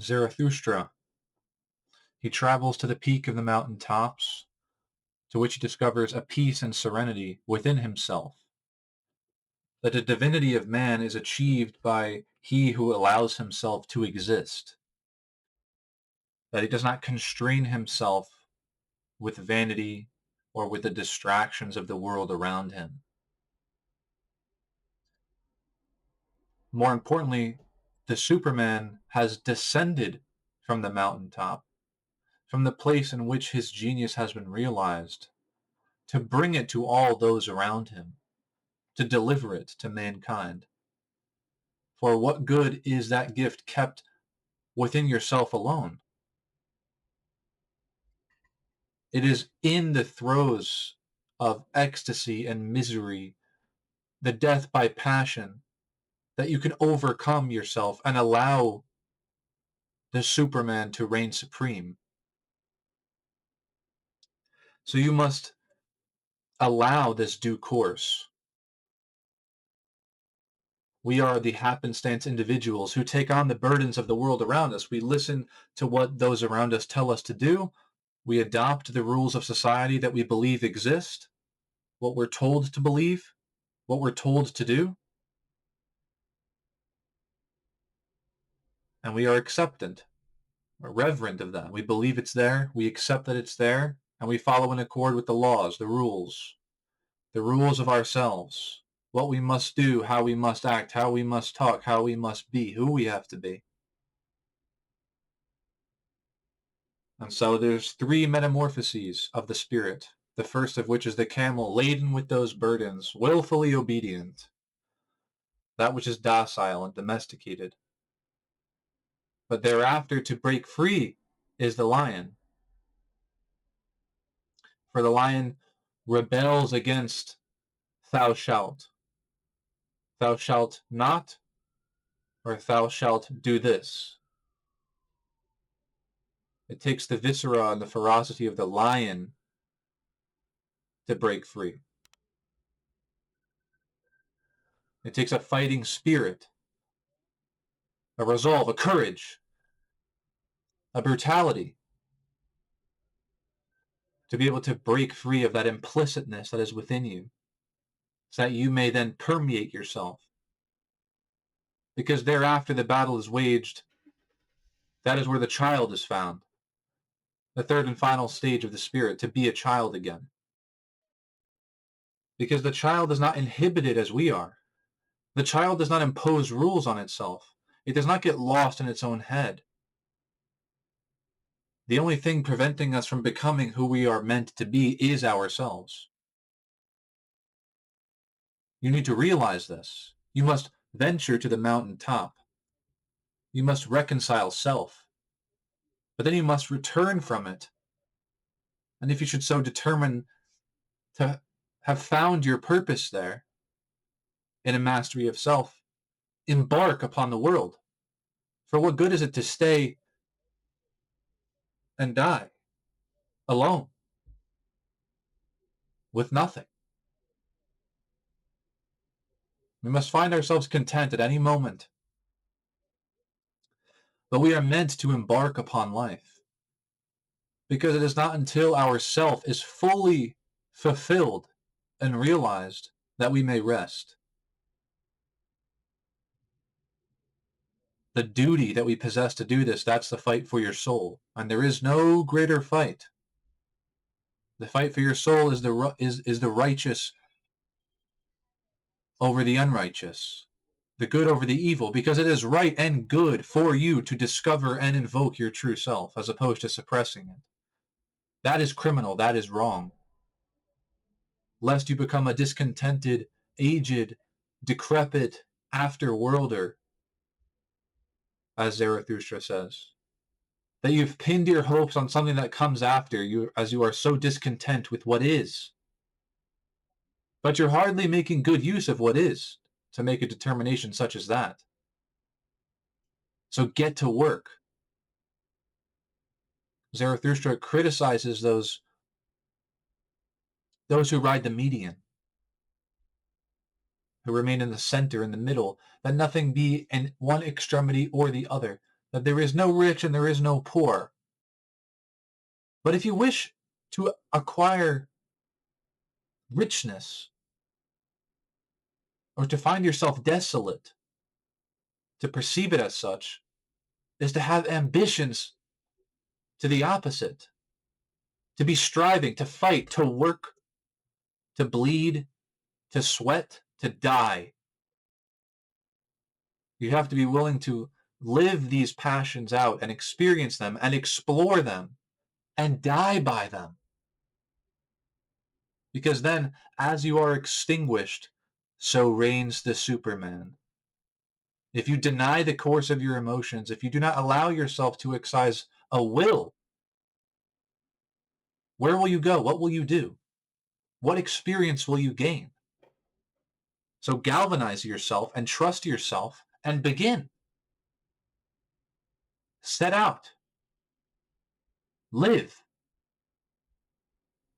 Zarathustra. He travels to the peak of the mountain tops, to which he discovers a peace and serenity within himself. That the divinity of man is achieved by he who allows himself to exist. That he does not constrain himself with vanity or with the distractions of the world around him. More importantly, the Superman has descended from the mountaintop, from the place in which his genius has been realized, to bring it to all those around him, to deliver it to mankind. For what good is that gift kept within yourself alone? It is in the throes of ecstasy and misery, the death by passion, that you can overcome yourself and allow the Superman to reign supreme. So you must allow this due course. We are the happenstance individuals who take on the burdens of the world around us. We listen to what those around us tell us to do. We adopt the rules of society that we believe exist, what we're told to believe, what we're told to do, and we are acceptant, or reverent of that. We believe it's there, we accept that it's there, and we follow in accord with the laws, the rules of ourselves, what we must do, how we must act, how we must talk, how we must be, who we have to be. And so there's three metamorphoses of the spirit, the first of which is the camel laden with those burdens, willfully obedient, that which is docile and domesticated. But thereafter to break free is the lion. For the lion rebels against thou shalt. Thou shalt not, or thou shalt do this. It takes the viscera and the ferocity of the lion to break free. It takes a fighting spirit, a resolve, a courage, a brutality to be able to break free of that implicitness that is within you, so that you may then permeate yourself. Because thereafter the battle is waged, that is where the child is found. The third and final stage of the spirit, to be a child again. Because the child is not inhibited as we are. The child does not impose rules on itself. It does not get lost in its own head. The only thing preventing us from becoming who we are meant to be is ourselves. You need to realize this. You must venture to the mountain top. You must reconcile self. But then you must return from it. And if you should so determine to have found your purpose there, in a mastery of self, embark upon the world. For what good is it to stay and die alone with nothing? We must find ourselves content at any moment. But we are meant to embark upon life, because it is not until our self is fully fulfilled and realized that we may rest. The duty that we possess to do this, that's the fight for your soul. And there is no greater fight. The fight for your soul is the righteous over the unrighteous, the good over the evil, because it is right and good for you to discover and invoke your true self, as opposed to suppressing it. That is criminal, that is wrong. Lest you become a discontented, aged, decrepit after-worlder, as Zarathustra says. That you've pinned your hopes on something that comes after you, as you are so discontent with what is. But you're hardly making good use of what is to make a determination such as that. So get to work. Zarathustra criticizes those who ride the median, who remain in the center, in the middle, that nothing be in one extremity or the other, that there is no rich and there is no poor. But if you wish to acquire richness, or to find yourself desolate, to perceive it as such, is to have ambitions to the opposite, to be striving, to fight, to work, to bleed, to sweat, to die. You have to be willing to live these passions out and experience them and explore them and die by them. Because then, as you are extinguished, so reigns the Superman. If you deny the course of your emotions, if you do not allow yourself to exercise a will, where will you go? What will you do? What experience will you gain? So galvanize yourself and trust yourself and begin. Set out. Live.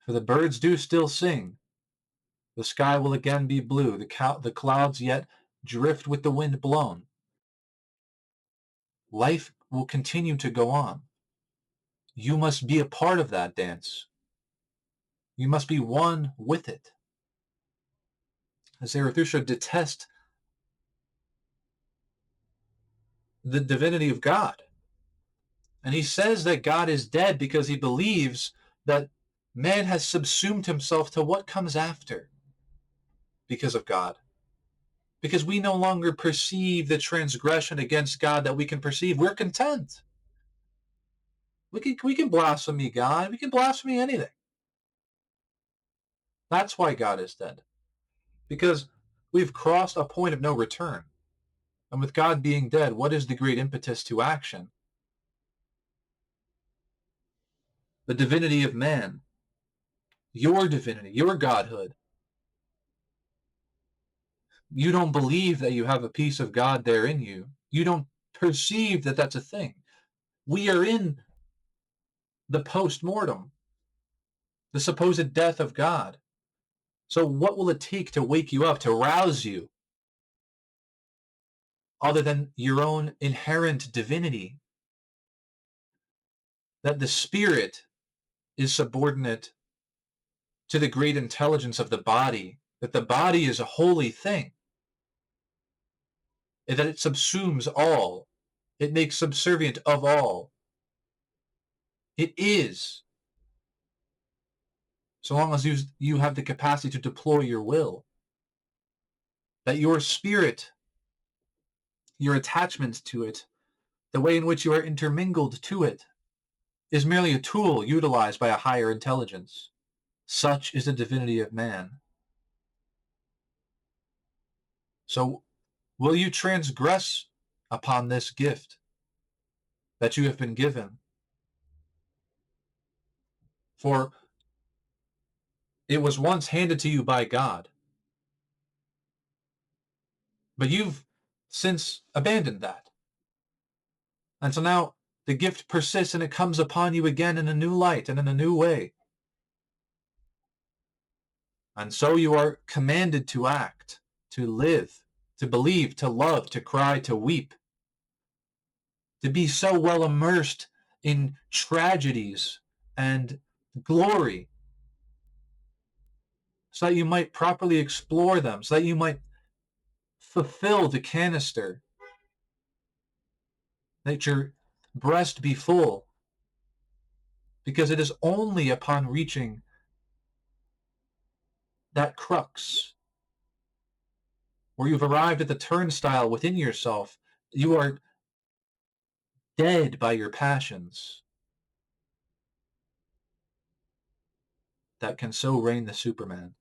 For the birds do still sing. The sky will again be blue. The clouds yet drift with the wind blown. Life will continue to go on. You must be a part of that dance. You must be one with it. Zarathustra detests the divinity of God. And he says that God is dead because he believes that man has subsumed himself to what comes after because of God. Because we no longer perceive the transgression against God that we can perceive. We're content. We can blaspheme God. We can blaspheme anything. That's why God is dead. Because we've crossed a point of no return. And with God being dead, what is the great impetus to action? The divinity of man. Your divinity, your godhood. You don't believe that you have a piece of God there in you. You don't perceive that that's a thing. We are in the post-mortem, the supposed death of God. So what will it take to wake you up, to rouse you, other than your own inherent divinity? That the spirit is subordinate to the great intelligence of the body, that the body is a holy thing, and that it subsumes all. It makes subservient of all. It is. So long as you have the capacity to deploy your will. That your spirit, your attachment to it, the way in which you are intermingled to it, is merely a tool utilized by a higher intelligence. Such is the divinity of man. So, will you transgress upon this gift that you have been given? For it was once handed to you by God, but you've since abandoned that. And so now the gift persists and it comes upon you again in a new light and in a new way. And so you are commanded to act, to live, to believe, to love, to cry, to weep, to be so well immersed in tragedies and glory, so that you might properly explore them, so that you might fulfill the canister, that your breast be full, because it is only upon reaching that crux where you've arrived at the turnstile within yourself, you are dead by your passions, that can so reign the Superman.